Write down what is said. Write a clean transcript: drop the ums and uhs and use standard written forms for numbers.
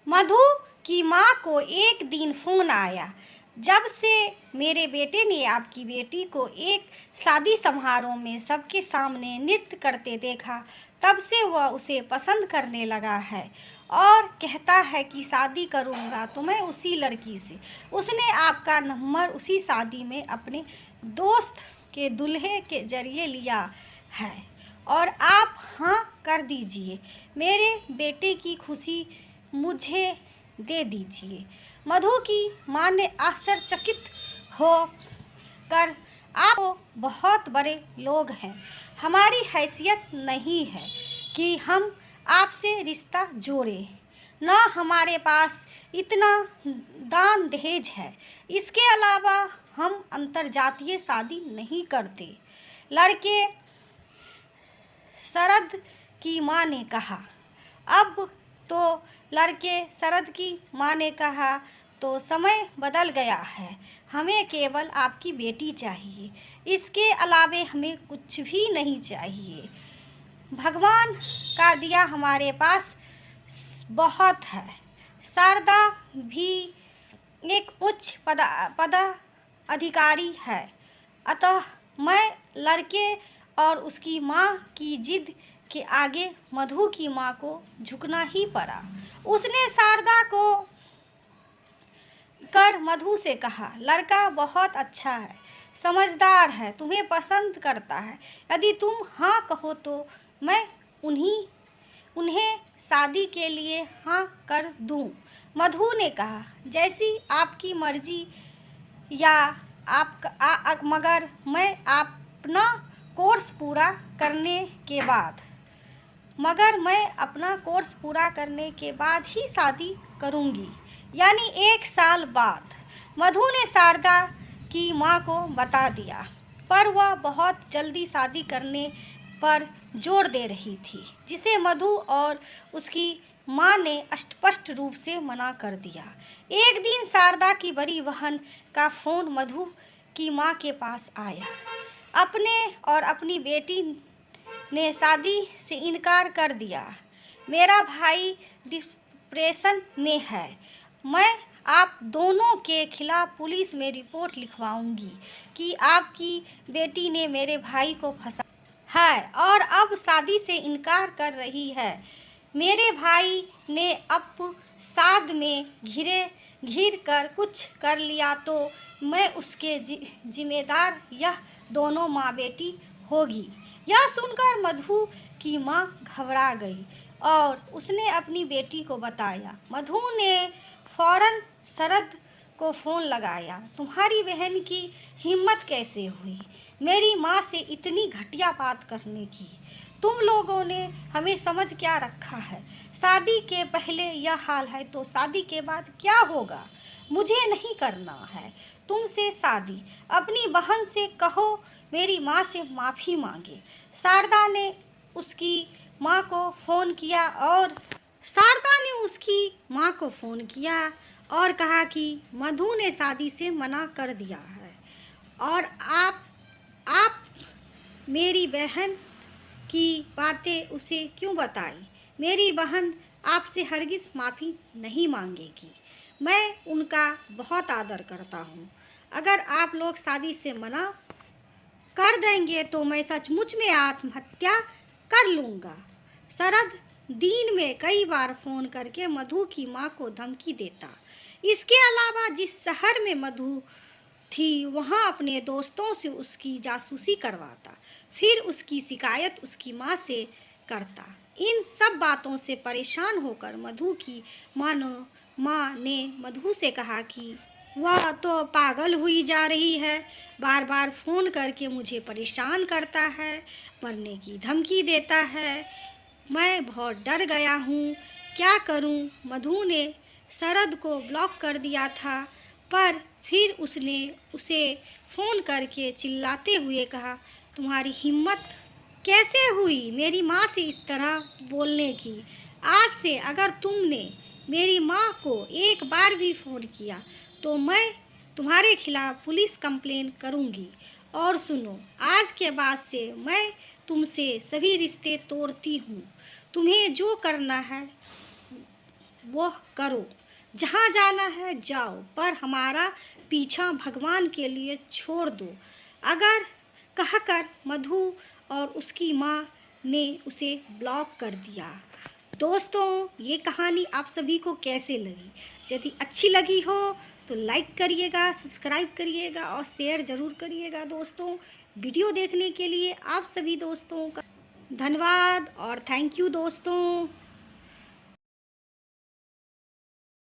मधु की माँ को एक दिन फ़ोन आया। जब से मेरे बेटे ने आपकी बेटी को एक शादी समारोह में सबके सामने नृत्य करते देखा, तब से वह उसे पसंद करने लगा है और कहता है कि शादी करूँगा तो मैं उसी लड़की से। उसने आपका नंबर उसी शादी में अपने दोस्त के दूल्हे के ज़रिए लिया है और आप हाँ कर दीजिए। मेरे बेटे की खुशी मुझे दे दीजिए। मधु की माँ ने आश्चर्यचकित हो कर, आप तो बहुत बड़े लोग हैं, हमारी हैसियत नहीं है कि हम आपसे रिश्ता जोड़ें, न हमारे पास इतना दान दहेज है। इसके अलावा हम अंतरजातीय शादी नहीं करते। लड़के शरद की माँ ने कहा। अब तो लड़के शरद की माँ ने कहा, तो समय बदल गया है, हमें केवल आपकी बेटी चाहिए, इसके अलावे हमें कुछ भी नहीं चाहिए। भगवान का दिया हमारे पास बहुत है। शारदा भी एक उच्च पदाधिकारी है, अतः मैं लड़के और उसकी माँ की जिद के आगे मधु की माँ को झुकना ही पड़ा। उसने शारदा को कर मधु से कहा, लड़का बहुत अच्छा है, समझदार है, तुम्हें पसंद करता है। यदि तुम हाँ कहो तो मैं उन्हें शादी के लिए हाँ कर दूँ। मधु ने कहा, जैसी आपकी मर्जी या मगर मैं अपना कोर्स पूरा करने के बाद ही शादी करूंगी, यानी 1 साल बाद। मधु ने शारदा की माँ को बता दिया, पर वह बहुत जल्दी शादी करने पर जोर दे रही थी, जिसे मधु और उसकी माँ ने स्पष्ट रूप से मना कर दिया। एक दिन शारदा की बड़ी बहन का फ़ोन मधु की माँ के पास आया। अपने और अपनी बेटी ने शादी से इनकार कर दिया। मेरा भाई डिप्रेशन में है, मैं आप दोनों के खिलाफ पुलिस में रिपोर्ट लिखवाऊंगी कि आपकी बेटी ने मेरे भाई को फंसा है और अब शादी से इनकार कर रही है। मेरे भाई ने अपसाद में घिर कर कुछ कर लिया तो मैं उसके जिम्मेदार यह दोनों माँ बेटी होगी। यह सुनकर मधु की माँ घबरा गई और उसने अपनी बेटी को बताया। मधु ने फौरन शरद को फ़ोन लगाया। तुम्हारी बहन की हिम्मत कैसे हुई मेरी माँ से इतनी घटिया बात करने की? तुम लोगों ने हमें समझ क्या रखा है? शादी के पहले यह हाल है तो शादी के बाद क्या होगा? मुझे नहीं करना है तुमसे शादी। अपनी बहन से कहो मेरी माँ से माफ़ी मांगे। शारदा ने उसकी माँ को फ़ोन किया और कहा कि मधु ने शादी से मना कर दिया है और आप मेरी बहन की बातें उसे क्यों बताई? मेरी बहन आपसे हरगिज़ माफ़ी नहीं मांगेगी। मैं उनका बहुत आदर करता हूँ। अगर आप लोग शादी से मना कर देंगे तो मैं सचमुच में आत्महत्या कर लूँगा। शरद दिन में कई बार फ़ोन करके मधु की माँ को धमकी देता। इसके अलावा जिस शहर में मधु थी वहाँ अपने दोस्तों से उसकी जासूसी करवाता, फिर उसकी शिकायत उसकी माँ से करता। इन सब बातों से परेशान होकर मधु की माँ ने मधु से कहा कि वह तो पागल हुई जा रही है, बार बार फ़ोन करके मुझे परेशान करता है, मरने की धमकी देता है। मैं बहुत डर गया हूँ, क्या करूँ? मधु ने शरद को ब्लॉक कर दिया था, पर फिर उसने उसे फ़ोन करके चिल्लाते हुए कहा, तुम्हारी हिम्मत कैसे हुई मेरी माँ से इस तरह बोलने की? आज से अगर तुमने मेरी माँ को एक बार भी फ़ोन किया तो मैं तुम्हारे खिलाफ़ पुलिस कंप्लेन करूँगी। और सुनो, आज के बाद से मैं तुमसे सभी रिश्ते तोड़ती हूँ। तुम्हें जो करना है वह करो, जहाँ जाना है जाओ, पर हमारा पीछा भगवान के लिए छोड़ दो। अगर कहकर मधु और उसकी माँ ने उसे ब्लॉक कर दिया। दोस्तों, ये कहानी आप सभी को कैसे लगी? यदि अच्छी लगी हो तो लाइक करिएगा, सब्सक्राइब करिएगा और शेयर ज़रूर करिएगा। दोस्तों, वीडियो देखने के लिए आप सभी दोस्तों का धन्यवाद और थैंक यू दोस्तों।